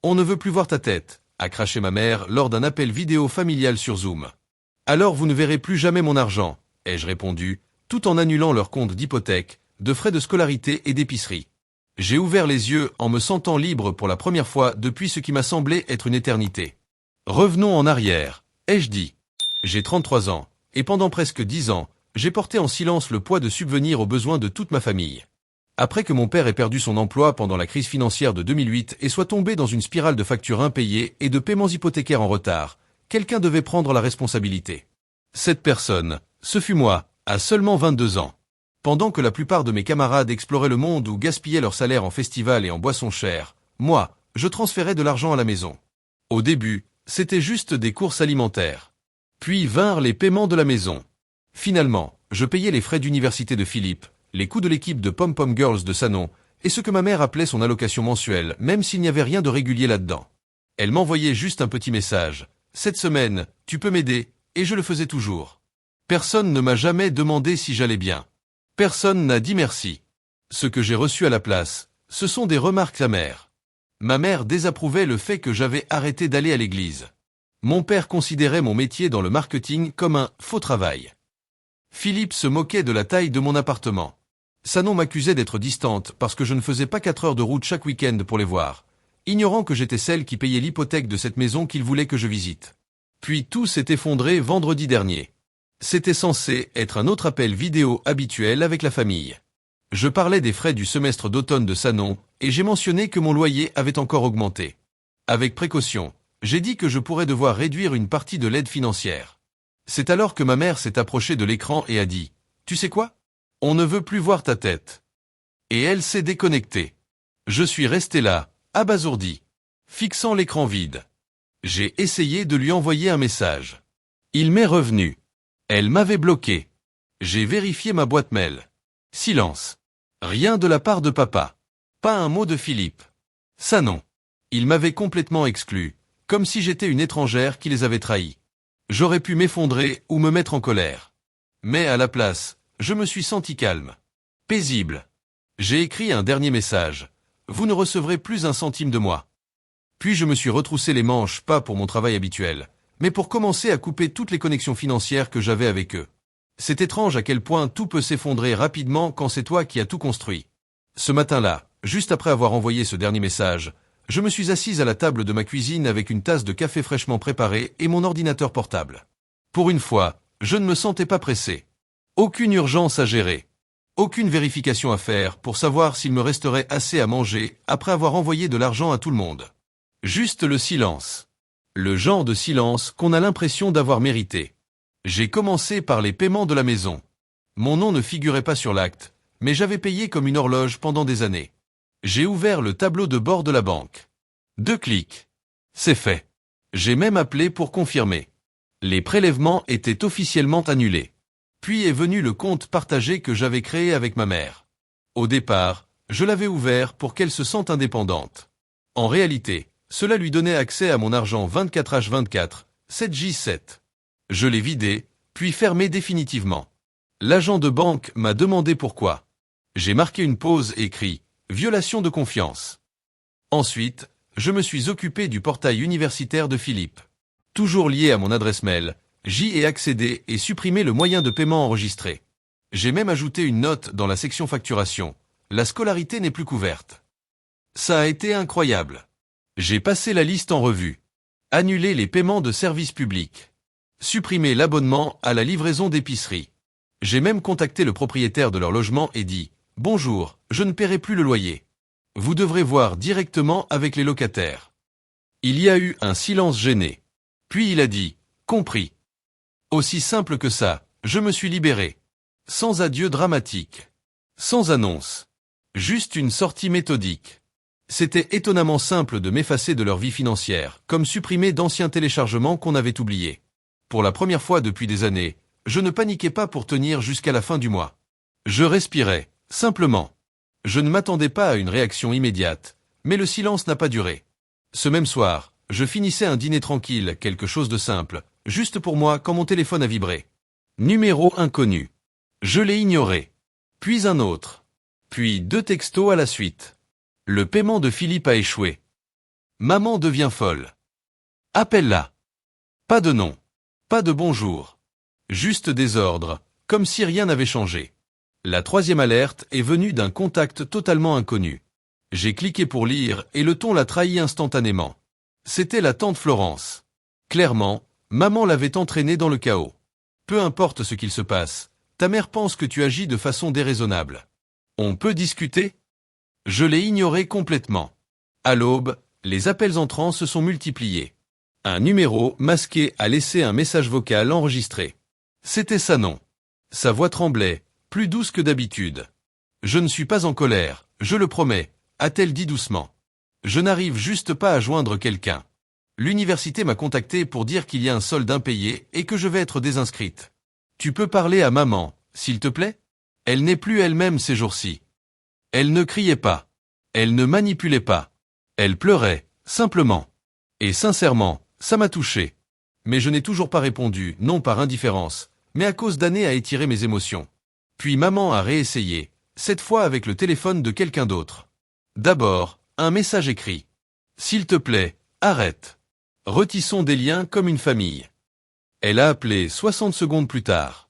On ne veut plus voir ta tête, a craché ma mère lors d'un appel vidéo familial sur Zoom. Alors vous ne verrez plus jamais mon argent, ai-je répondu, tout en annulant leur compte d'hypothèque, de frais de scolarité et d'épicerie. J'ai ouvert les yeux en me sentant libre pour la première fois depuis ce qui m'a semblé être une éternité. Revenons en arrière, ai-je dit. J'ai 33 ans, et pendant presque 10 ans, j'ai porté en silence le poids de subvenir aux besoins de toute ma famille. Après que mon père ait perdu son emploi pendant la crise financière de 2008 et soit tombé dans une spirale de factures impayées et de paiements hypothécaires en retard, quelqu'un devait prendre la responsabilité. Cette personne, ce fut moi, à seulement 22 ans. Pendant que la plupart de mes camarades exploraient le monde ou gaspillaient leur salaire en festivals et en boissons chères, moi, je transférais de l'argent à la maison. Au début, c'était juste des courses alimentaires. Puis vinrent les paiements de la maison. Finalement, je payais les frais d'université de Philippe, les coûts de l'équipe de Pom Pom Girls de Sanon, et ce que ma mère appelait son allocation mensuelle, même s'il n'y avait rien de régulier là-dedans. Elle m'envoyait juste un petit message. « Cette semaine, tu peux m'aider ?» Et je le faisais toujours. Personne ne m'a jamais demandé si j'allais bien. Personne n'a dit merci. Ce que j'ai reçu à la place, ce sont des remarques amères. Ma mère désapprouvait le fait que j'avais arrêté d'aller à l'église. Mon père considérait mon métier dans le marketing comme un faux travail. Philippe se moquait de la taille de mon appartement. Sanon m'accusait d'être distante parce que je ne faisais pas 4 heures de route chaque week-end pour les voir, ignorant que j'étais celle qui payait l'hypothèque de cette maison qu'il voulait que je visite. Puis tout s'est effondré vendredi dernier. C'était censé être un autre appel vidéo habituel avec la famille. Je parlais des frais du semestre d'automne de Sanon, et j'ai mentionné que mon loyer avait encore augmenté. Avec précaution, j'ai dit que je pourrais devoir réduire une partie de l'aide financière. C'est alors que ma mère s'est approchée de l'écran et a dit « Tu sais quoi ? On ne veut plus voir ta tête. » Et elle s'est déconnectée. Je suis resté là, abasourdi, fixant l'écran vide. J'ai essayé de lui envoyer un message. Il m'est revenu. Elle m'avait bloqué. J'ai vérifié ma boîte mail. Silence. Rien de la part de papa. Pas un mot de Philippe. Ça non. Il m'avait complètement exclu, comme si j'étais une étrangère qui les avait trahis. J'aurais pu m'effondrer ou me mettre en colère. Mais à la place, je me suis senti calme. Paisible. J'ai écrit un dernier message. Vous ne recevrez plus un centime de moi. Puis je me suis retroussé les manches, pas pour mon travail habituel, mais pour commencer à couper toutes les connexions financières que j'avais avec eux. C'est étrange à quel point tout peut s'effondrer rapidement quand c'est toi qui as tout construit. Ce matin-là, juste après avoir envoyé ce dernier message, je me suis assise à la table de ma cuisine avec une tasse de café fraîchement préparée et mon ordinateur portable. Pour une fois, je ne me sentais pas pressé. Aucune urgence à gérer. Aucune vérification à faire pour savoir s'il me resterait assez à manger après avoir envoyé de l'argent à tout le monde. Juste le silence. Le genre de silence qu'on a l'impression d'avoir mérité. J'ai commencé par les paiements de la maison. Mon nom ne figurait pas sur l'acte, mais j'avais payé comme une horloge pendant des années. J'ai ouvert le tableau de bord de la banque. 2 clics. C'est fait. J'ai même appelé pour confirmer. Les prélèvements étaient officiellement annulés. Puis est venu le compte partagé que j'avais créé avec ma mère. Au départ, je l'avais ouvert pour qu'elle se sente indépendante. En réalité, cela lui donnait accès à mon argent 24h24, 7j7. Je l'ai vidé, puis fermé définitivement. L'agent de banque m'a demandé pourquoi. J'ai marqué une pause et écrit « Violation de confiance ». Ensuite, je me suis occupé du portail universitaire de Philippe. Toujours lié à mon adresse mail, j'y ai accédé et supprimé le moyen de paiement enregistré. J'ai même ajouté une note dans la section facturation. La scolarité n'est plus couverte. Ça a été incroyable. J'ai passé la liste en revue. Annuler les paiements de services publics. Supprimer l'abonnement à la livraison d'épicerie. J'ai même contacté le propriétaire de leur logement et dit « Bonjour, je ne paierai plus le loyer. Vous devrez voir directement avec les locataires. » Il y a eu un silence gêné. Puis il a dit « Compris. » Aussi simple que ça, je me suis libéré. Sans adieu dramatique. Sans annonce. Juste une sortie méthodique. C'était étonnamment simple de m'effacer de leur vie financière, comme supprimer d'anciens téléchargements qu'on avait oubliés. Pour la première fois depuis des années, je ne paniquais pas pour tenir jusqu'à la fin du mois. Je respirais, simplement. Je ne m'attendais pas à une réaction immédiate, mais le silence n'a pas duré. Ce même soir, je finissais un dîner tranquille, quelque chose de simple, juste pour moi quand mon téléphone a vibré. Numéro inconnu. Je l'ai ignoré. Puis un autre. Puis 2 textos à la suite. Le paiement de Philippe a échoué. Maman devient folle. Appelle-la. Pas de nom. Pas de bonjour. Juste des ordres, comme si rien n'avait changé. La troisième alerte est venue d'un contact totalement inconnu. J'ai cliqué pour lire et le ton l'a trahi instantanément. C'était la tante Florence. Clairement, maman l'avait entraînée dans le chaos. Peu importe ce qu'il se passe, ta mère pense que tu agis de façon déraisonnable. On peut discuter ? Je l'ai ignoré complètement. À l'aube, les appels entrants se sont multipliés. Un numéro masqué a laissé un message vocal enregistré. C'était sa non. Sa voix tremblait, plus douce que d'habitude. Je ne suis pas en colère, je le promets, a-t-elle dit doucement. Je n'arrive juste pas à joindre quelqu'un. L'université m'a contacté pour dire qu'il y a un solde impayé et que je vais être désinscrite. Tu peux parler à maman, s'il te plaît ? Elle n'est plus elle-même ces jours-ci. Elle ne criait pas. Elle ne manipulait pas. Elle pleurait, simplement. Et sincèrement, ça m'a touché. Mais je n'ai toujours pas répondu, non par indifférence, mais à cause d'années à étirer mes émotions. Puis maman a réessayé, cette fois avec le téléphone de quelqu'un d'autre. D'abord, un message écrit. S'il te plaît, arrête. Retissons des liens comme une famille. Elle a appelé 60 secondes plus tard.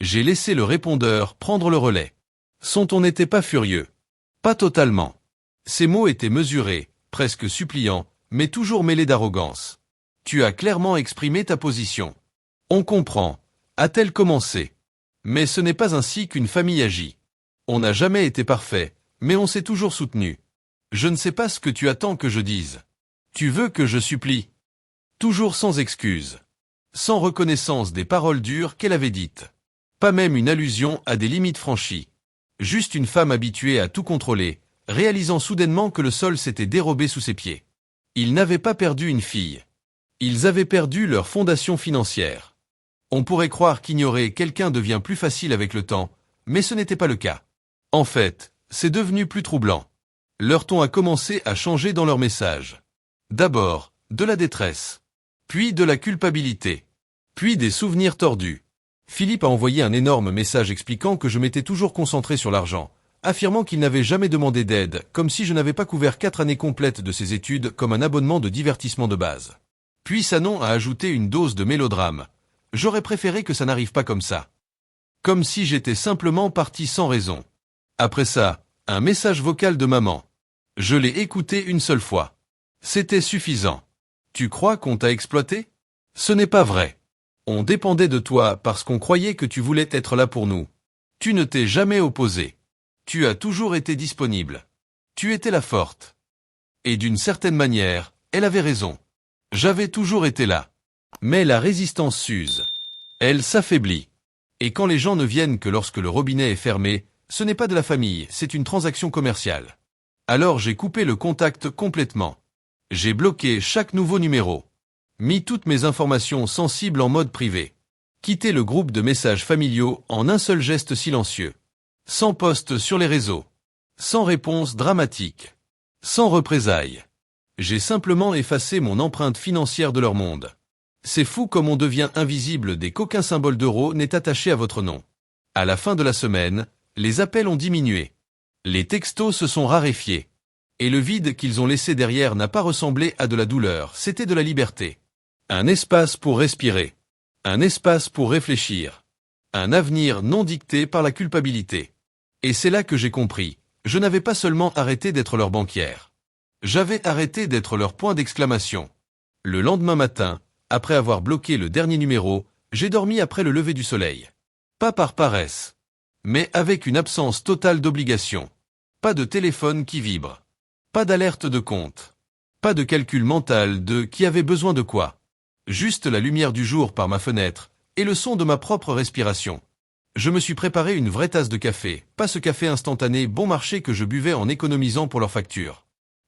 J'ai laissé le répondeur prendre le relais. Son ton n'était pas furieux. Pas totalement. Ses mots étaient mesurés, presque suppliants, mais toujours mêlés d'arrogance. Tu as clairement exprimé ta position. On comprend, a-t-elle commencé. Mais ce n'est pas ainsi qu'une famille agit. On n'a jamais été parfait, mais on s'est toujours soutenu. Je ne sais pas ce que tu attends que je dise. Tu veux que je supplie. Toujours sans excuse. Sans reconnaissance des paroles dures qu'elle avait dites. Pas même une allusion à des limites franchies. Juste une femme habituée à tout contrôler, réalisant soudainement que le sol s'était dérobé sous ses pieds. Ils n'avaient pas perdu une fille. Ils avaient perdu leur fondation financière. On pourrait croire qu'ignorer quelqu'un devient plus facile avec le temps, mais ce n'était pas le cas. En fait, c'est devenu plus troublant. Leur ton a commencé à changer dans leur message. D'abord, de la détresse. Puis de la culpabilité. Puis des souvenirs tordus. Philippe a envoyé un énorme message expliquant que je m'étais toujours concentré sur l'argent, affirmant qu'il n'avait jamais demandé d'aide, comme si je n'avais pas couvert 4 années complètes de ses études comme un abonnement de divertissement de base. Puis Sanon a ajouté une dose de mélodrame. J'aurais préféré que ça n'arrive pas comme ça. Comme si j'étais simplement parti sans raison. Après ça, un message vocal de maman. Je l'ai écouté une seule fois. C'était suffisant. Tu crois qu'on t'a exploité ? Ce n'est pas vrai. On dépendait de toi parce qu'on croyait que tu voulais être là pour nous. Tu ne t'es jamais opposé. Tu as toujours été disponible. Tu étais la forte. Et d'une certaine manière, elle avait raison. J'avais toujours été là. Mais la résistance s'use. Elle s'affaiblit. Et quand les gens ne viennent que lorsque le robinet est fermé, ce n'est pas de la famille, c'est une transaction commerciale. Alors j'ai coupé le contact complètement. J'ai bloqué chaque nouveau numéro. Mis toutes mes informations sensibles en mode privé. Quitté le groupe de messages familiaux en un seul geste silencieux. Sans post sur les réseaux. Sans réponse dramatique. Sans représailles. J'ai simplement effacé mon empreinte financière de leur monde. C'est fou comme on devient invisible dès qu'aucun symbole d'euro n'est attaché à votre nom. À la fin de la semaine, les appels ont diminué. Les textos se sont raréfiés. Et le vide qu'ils ont laissé derrière n'a pas ressemblé à de la douleur, c'était de la liberté. Un espace pour respirer. Un espace pour réfléchir. Un avenir non dicté par la culpabilité. Et c'est là que j'ai compris, je n'avais pas seulement arrêté d'être leur banquière. J'avais arrêté d'être leur point d'exclamation. Le lendemain matin, après avoir bloqué le dernier numéro, j'ai dormi après le lever du soleil. Pas par paresse. Mais avec une absence totale d'obligation. Pas de téléphone qui vibre. Pas d'alerte de compte. Pas de calcul mental de qui avait besoin de quoi. Juste la lumière du jour par ma fenêtre, et le son de ma propre respiration. Je me suis préparé une vraie tasse de café, pas ce café instantané bon marché que je buvais en économisant pour leur facture.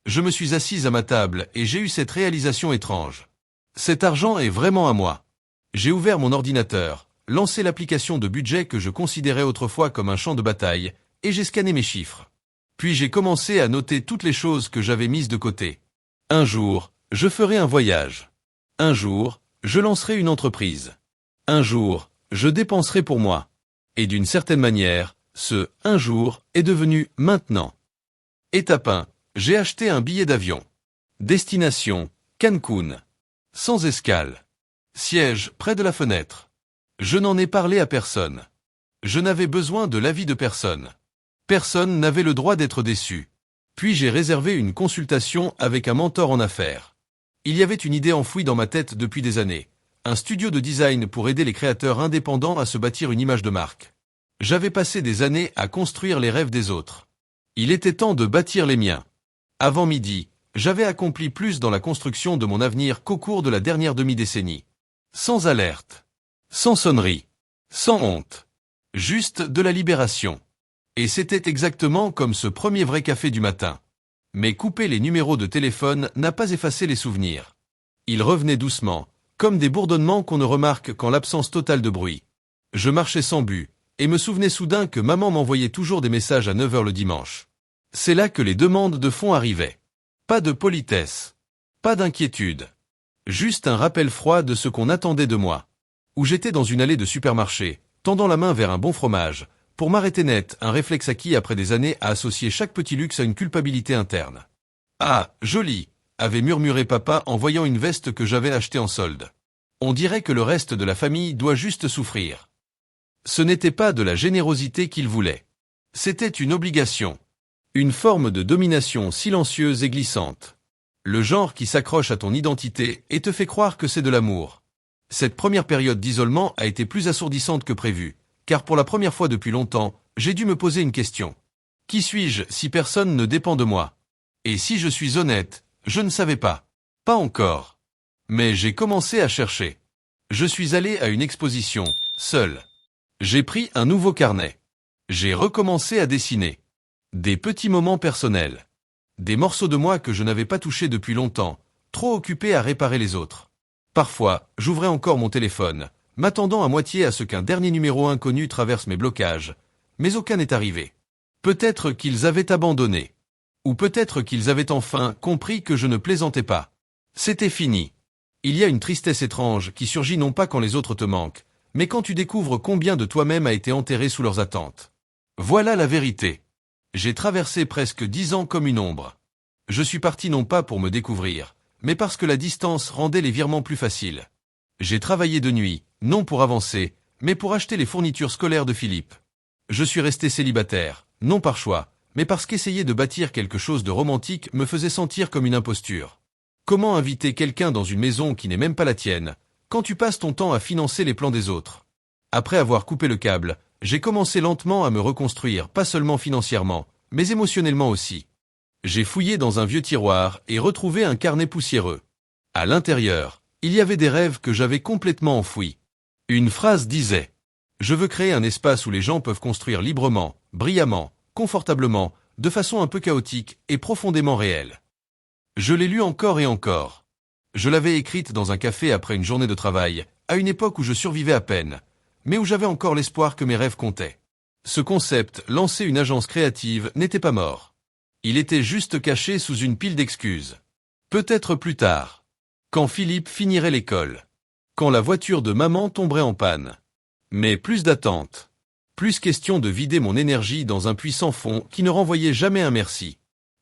Je me suis assise à ma table et j'ai eu cette réalisation étrange. Cet argent est vraiment à moi. J'ai ouvert mon ordinateur, lancé l'application de budget que je considérais autrefois comme un champ de bataille, et j'ai scanné mes chiffres. Puis j'ai commencé à noter toutes les choses que j'avais mises de côté. Un jour, je ferai un voyage. Un jour, je lancerai une entreprise. Un jour, je dépenserai pour moi. Et d'une certaine manière, ce « un jour » est devenu « maintenant ». Étape 1. J'ai acheté un billet d'avion. Destination, Cancun. Sans escale. Siège, près de la fenêtre. Je n'en ai parlé à personne. Je n'avais besoin de l'avis de personne. Personne n'avait le droit d'être déçu. Puis j'ai réservé une consultation avec un mentor en affaires. Il y avait une idée enfouie dans ma tête depuis des années. Un studio de design pour aider les créateurs indépendants à se bâtir une image de marque. J'avais passé des années à construire les rêves des autres. Il était temps de bâtir les miens. Avant midi, j'avais accompli plus dans la construction de mon avenir qu'au cours de la dernière demi-décennie. Sans alerte. Sans sonnerie. Sans honte. Juste de la libération. Et c'était exactement comme ce premier vrai café du matin. Mais couper les numéros de téléphone n'a pas effacé les souvenirs. Ils revenaient doucement, comme des bourdonnements qu'on ne remarque qu'en l'absence totale de bruit. Je marchais sans but, et me souvenais soudain que maman m'envoyait toujours des messages à 9 h le dimanche. C'est là que les demandes de fonds arrivaient. Pas de politesse. Pas d'inquiétude. Juste un rappel froid de ce qu'on attendait de moi. Où j'étais dans une allée de supermarché, tendant la main vers un bon fromage, pour m'arrêter net, un réflexe acquis après des années à associer chaque petit luxe à une culpabilité interne. « Ah, joli !» avait murmuré papa en voyant une veste que j'avais achetée en solde. On dirait que le reste de la famille doit juste souffrir. Ce n'était pas de la générosité qu'il voulait. C'était une obligation. Une forme de domination silencieuse et glissante. Le genre qui s'accroche à ton identité et te fait croire que c'est de l'amour. Cette première période d'isolement a été plus assourdissante que prévu, car pour la première fois depuis longtemps, j'ai dû me poser une question. Qui suis-je si personne ne dépend de moi? Et si je suis honnête, je ne savais pas. Pas encore. Mais j'ai commencé à chercher. Je suis allé à une exposition, seul. J'ai pris un nouveau carnet. J'ai recommencé à dessiner. Des petits moments personnels. Des morceaux de moi que je n'avais pas touchés depuis longtemps, trop occupés à réparer les autres. Parfois, j'ouvrais encore mon téléphone, m'attendant à moitié à ce qu'un dernier numéro inconnu traverse mes blocages, mais aucun n'est arrivé. Peut-être qu'ils avaient abandonné. Ou peut-être qu'ils avaient enfin compris que je ne plaisantais pas. C'était fini. Il y a une tristesse étrange qui surgit non pas quand les autres te manquent, mais quand tu découvres combien de toi-même a été enterré sous leurs attentes. Voilà la vérité. J'ai traversé presque 10 ans comme une ombre. Je suis parti non pas pour me découvrir, mais parce que la distance rendait les virements plus faciles. J'ai travaillé de nuit, non pour avancer, mais pour acheter les fournitures scolaires de Philippe. Je suis resté célibataire, non par choix, mais parce qu'essayer de bâtir quelque chose de romantique me faisait sentir comme une imposture. Comment inviter quelqu'un dans une maison qui n'est même pas la tienne, quand tu passes ton temps à financer les plans des autres? Après avoir coupé le câble, j'ai commencé lentement à me reconstruire, pas seulement financièrement, mais émotionnellement aussi. J'ai fouillé dans un vieux tiroir et retrouvé un carnet poussiéreux. À l'intérieur, il y avait des rêves que j'avais complètement enfouis. Une phrase disait « Je veux créer un espace où les gens peuvent construire librement, brillamment, confortablement, de façon un peu chaotique et profondément réelle. » Je l'ai lue encore et encore. Je l'avais écrite dans un café après une journée de travail, à une époque où je survivais à peine, mais où j'avais encore l'espoir que mes rêves comptaient. Ce concept, lancer une agence créative, n'était pas mort. Il était juste caché sous une pile d'excuses. Peut-être plus tard. Quand Philippe finirait l'école. Quand la voiture de maman tomberait en panne. Mais plus d'attente. Plus question de vider mon énergie dans un puits sans fond qui ne renvoyait jamais un merci.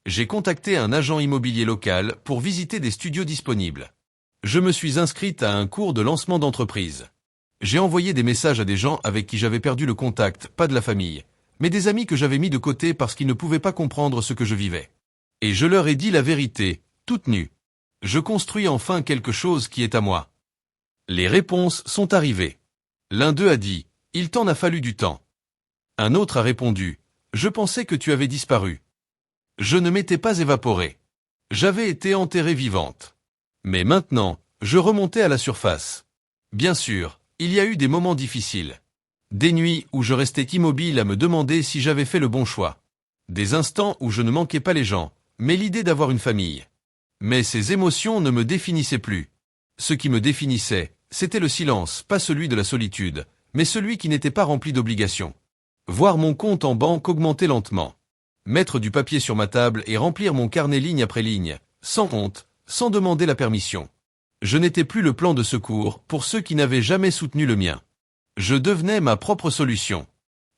J'ai contacté un agent immobilier local pour visiter des studios disponibles. Je me suis inscrite à un cours de lancement d'entreprise. J'ai envoyé des messages à des gens avec qui j'avais perdu le contact, pas de la famille, mais des amis que j'avais mis de côté parce qu'ils ne pouvaient pas comprendre ce que je vivais. Et je leur ai dit la vérité, toute nue. Je construis enfin quelque chose qui est à moi. Les réponses sont arrivées. L'un d'eux a dit « Il t'en a fallu du temps ». Un autre a répondu « Je pensais que tu avais disparu ». Je ne m'étais pas évaporée. J'avais été enterrée vivante. Mais maintenant, je remontais à la surface. Bien sûr, il y a eu des moments difficiles. Des nuits où je restais immobile à me demander si j'avais fait le bon choix. Des instants où je ne manquais pas les gens, mais l'idée d'avoir une famille. Mais ces émotions ne me définissaient plus. Ce qui me définissait, c'était le silence, pas celui de la solitude, mais celui qui n'était pas rempli d'obligations. Voir mon compte en banque augmenter lentement. Mettre du papier sur ma table et remplir mon carnet ligne après ligne, sans honte, sans demander la permission. Je n'étais plus le plan de secours pour ceux qui n'avaient jamais soutenu le mien. Je devenais ma propre solution.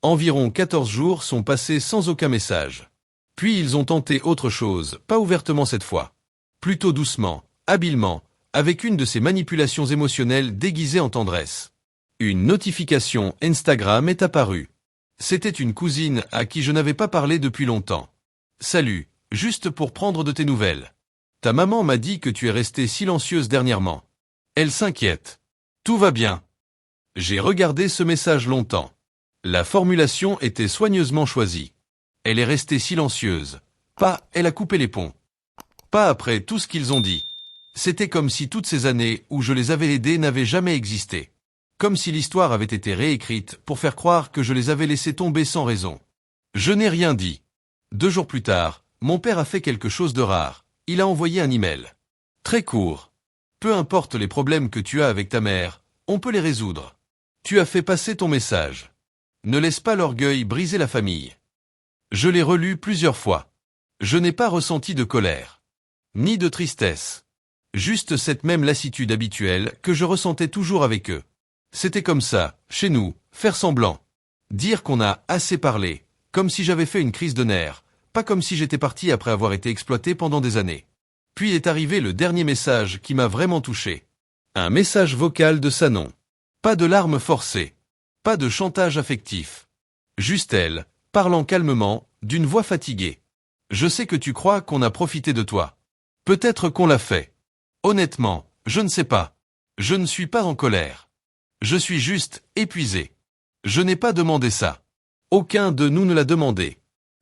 Environ 14 jours sont passés sans aucun message. Puis ils ont tenté autre chose, pas ouvertement cette fois. Plutôt doucement, habilement, avec une de ces manipulations émotionnelles déguisées en tendresse. Une notification Instagram est apparue. C'était une cousine à qui je n'avais pas parlé depuis longtemps. Salut, juste pour prendre de tes nouvelles. Ta maman m'a dit que tu es restée silencieuse dernièrement. Elle s'inquiète. Tout va bien. J'ai regardé ce message longtemps. La formulation était soigneusement choisie. Elle est restée silencieuse. Pas, elle a coupé les ponts. Pas après tout ce qu'ils ont dit. C'était comme si toutes ces années où je les avais aidés n'avaient jamais existé. Comme si l'histoire avait été réécrite pour faire croire que je les avais laissés tomber sans raison. Je n'ai rien dit. 2 jours plus tard, mon père a fait quelque chose de rare. Il a envoyé un email. Très court. Peu importe les problèmes que tu as avec ta mère, on peut les résoudre. Tu as fait passer ton message. Ne laisse pas l'orgueil briser la famille. Je l'ai relu plusieurs fois. Je n'ai pas ressenti de colère. Ni de tristesse. Juste cette même lassitude habituelle que je ressentais toujours avec eux. C'était comme ça, chez nous, faire semblant. Dire qu'on a assez parlé, comme si j'avais fait une crise de nerfs, pas comme si j'étais parti après avoir été exploité pendant des années. Puis est arrivé le dernier message qui m'a vraiment touché. Un message vocal de Sanon. Pas de larmes forcées. Pas de chantage affectif. Juste elle, parlant calmement, d'une voix fatiguée. Je sais que tu crois qu'on a profité de toi. Peut-être qu'on l'a fait. Honnêtement, je ne sais pas. Je ne suis pas en colère. Je suis juste épuisé. Je n'ai pas demandé ça. Aucun de nous ne l'a demandé.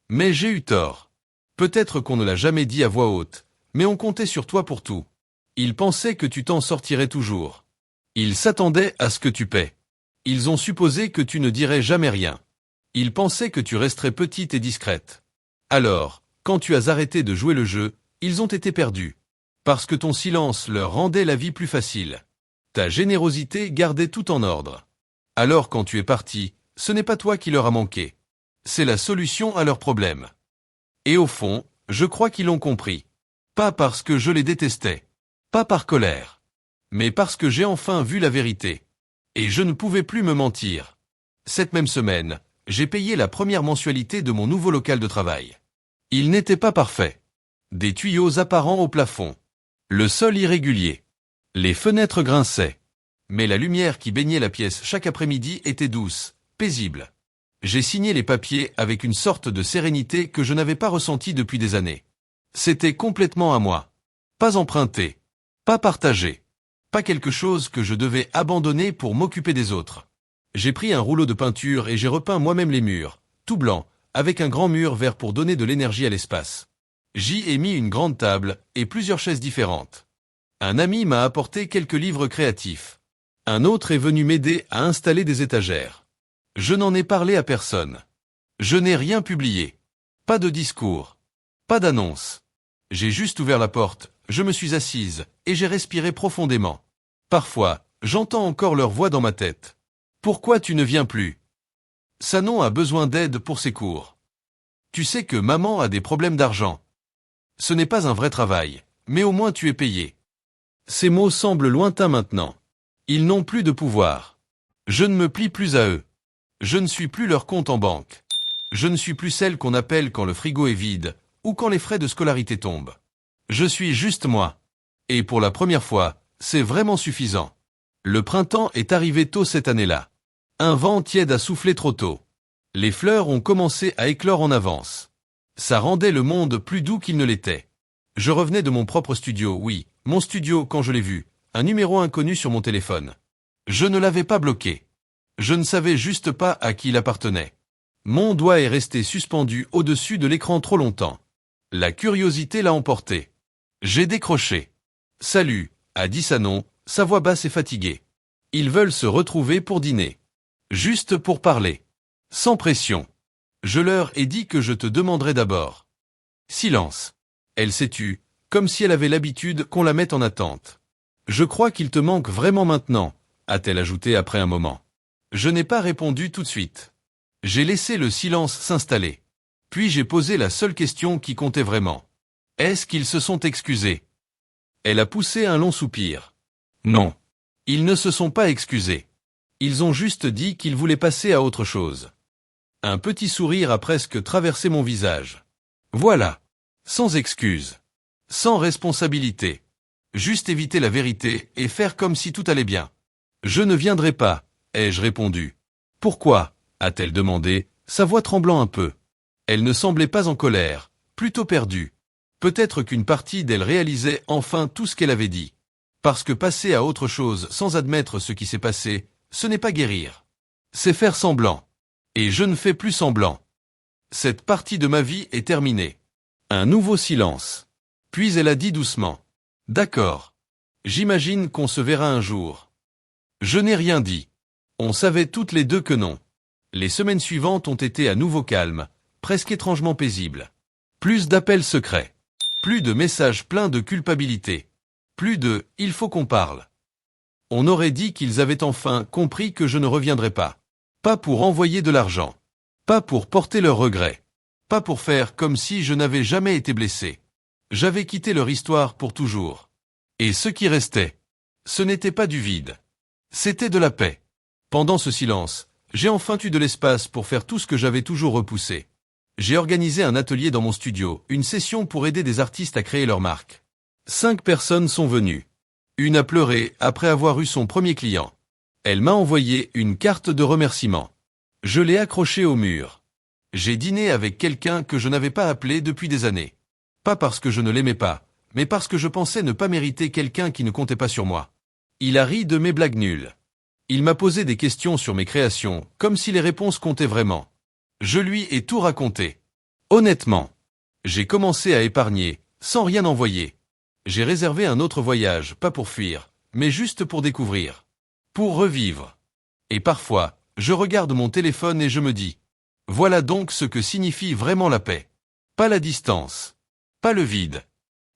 Mais j'ai eu tort. Peut-être qu'on ne l'a jamais dit à voix haute, mais on comptait sur toi pour tout. Ils pensaient que tu t'en sortirais toujours. Ils s'attendaient à ce que tu paies. Ils ont supposé que tu ne dirais jamais rien. Ils pensaient que tu resterais petite et discrète. Alors, quand tu as arrêté de jouer le jeu, ils ont été perdus. Parce que ton silence leur rendait la vie plus facile. Ta générosité gardait tout en ordre. Alors quand tu es parti, ce n'est pas toi qui leur a manqué. C'est la solution à leurs problèmes. Et au fond, je crois qu'ils l'ont compris. Pas parce que je les détestais. Pas par colère. Mais parce que j'ai enfin vu la vérité. Et je ne pouvais plus me mentir. Cette même semaine, j'ai payé la première mensualité de mon nouveau local de travail. Il n'était pas parfait. Des tuyaux apparents au plafond. Le sol irrégulier. Les fenêtres grinçaient. Mais la lumière qui baignait la pièce chaque après-midi était douce, paisible. J'ai signé les papiers avec une sorte de sérénité que je n'avais pas ressentie depuis des années. C'était complètement à moi. Pas emprunté. Pas partagé. Pas quelque chose que je devais abandonner pour m'occuper des autres. J'ai pris un rouleau de peinture et j'ai repeint moi-même les murs, tout blanc, avec un grand mur vert pour donner de l'énergie à l'espace. J'y ai mis une grande table et plusieurs chaises différentes. Un ami m'a apporté quelques livres créatifs. Un autre est venu m'aider à installer des étagères. Je n'en ai parlé à personne. Je n'ai rien publié. Pas de discours. Pas d'annonce. J'ai juste ouvert la porte, je me suis assise, et j'ai respiré profondément. Parfois, j'entends encore leur voix dans ma tête. Pourquoi tu ne viens plus? Sanon a besoin d'aide pour ses cours. Tu sais que maman a des problèmes d'argent. Ce n'est pas un vrai travail, mais au moins tu es payé. Ces mots semblent lointains maintenant. Ils n'ont plus de pouvoir. Je ne me plie plus à eux. Je ne suis plus leur compte en banque. Je ne suis plus celle qu'on appelle quand le frigo est vide, ou quand les frais de scolarité tombent. Je suis juste moi. Et pour la première fois, c'est vraiment suffisant. Le printemps est arrivé tôt cette année-là. Un vent tiède a soufflé trop tôt. Les fleurs ont commencé à éclore en avance. Ça rendait le monde plus doux qu'il ne l'était. Je revenais de mon propre studio, oui, mon studio quand je l'ai vu, un numéro inconnu sur mon téléphone. Je ne l'avais pas bloqué. Je ne savais juste pas à qui il appartenait. Mon doigt est resté suspendu au-dessus de l'écran trop longtemps. La curiosité l'a emporté. J'ai décroché. Salut, a dit Sanon, sa voix basse et fatiguée. Ils veulent se retrouver pour dîner. Juste pour parler. Sans pression. Je leur ai dit que je te demanderais d'abord. Silence. Elle s'est tue, comme si elle avait l'habitude qu'on la mette en attente. Je crois qu'il te manque vraiment maintenant, a-t-elle ajouté après un moment. Je n'ai pas répondu tout de suite. J'ai laissé le silence s'installer. Puis j'ai posé la seule question qui comptait vraiment. Est-ce qu'ils se sont excusés? Elle a poussé un long soupir. Non. Ils ne se sont pas excusés. Ils ont juste dit qu'ils voulaient passer à autre chose. Un petit sourire a presque traversé mon visage. Voilà. Sans excuse. Sans responsabilité. Juste éviter la vérité et faire comme si tout allait bien. Je ne viendrai pas, ai-je répondu. Pourquoi? A-t-elle demandé, sa voix tremblant un peu. Elle ne semblait pas en colère, plutôt perdue. Peut-être qu'une partie d'elle réalisait enfin tout ce qu'elle avait dit. Parce que passer à autre chose sans admettre ce qui s'est passé, ce n'est pas guérir. C'est faire semblant. Et je ne fais plus semblant. Cette partie de ma vie est terminée. Un nouveau silence. Puis elle a dit doucement. D'accord. J'imagine qu'on se verra un jour. Je n'ai rien dit. On savait toutes les deux que non. Les semaines suivantes ont été à nouveau calmes, presque étrangement paisibles. Plus d'appels secrets. Plus de messages pleins de culpabilité. Plus de « il faut qu'on parle ». On aurait dit qu'ils avaient enfin compris que je ne reviendrais pas. Pas pour envoyer de l'argent. Pas pour porter leurs regrets. Pas pour faire comme si je n'avais jamais été blessé. J'avais quitté leur histoire pour toujours. Et ce qui restait, ce n'était pas du vide. C'était de la paix. Pendant ce silence, j'ai enfin eu de l'espace pour faire tout ce que j'avais toujours repoussé. J'ai organisé un atelier dans mon studio, une session pour aider des artistes à créer leur marque. 5 personnes sont venues. Une a pleuré après avoir eu son premier client. Elle m'a envoyé une carte de remerciement. Je l'ai accrochée au mur. J'ai dîné avec quelqu'un que je n'avais pas appelé depuis des années. Pas parce que je ne l'aimais pas, mais parce que je pensais ne pas mériter quelqu'un qui ne comptait pas sur moi. Il a ri de mes blagues nulles. Il m'a posé des questions sur mes créations, comme si les réponses comptaient vraiment. Je lui ai tout raconté. Honnêtement. J'ai commencé à épargner, sans rien envoyer. J'ai réservé un autre voyage, pas pour fuir, mais juste pour découvrir. Pour revivre. Et parfois, je regarde mon téléphone et je me dis, voilà donc ce que signifie vraiment la paix. Pas la distance. Pas le vide.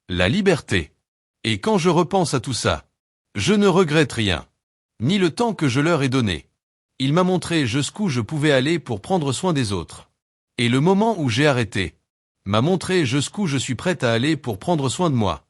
La liberté. Et quand je repense à tout ça, je ne regrette rien. Ni le temps que je leur ai donné. Il m'a montré jusqu'où je pouvais aller pour prendre soin des autres. Et le moment où j'ai arrêté, m'a montré jusqu'où je suis prête à aller pour prendre soin de moi.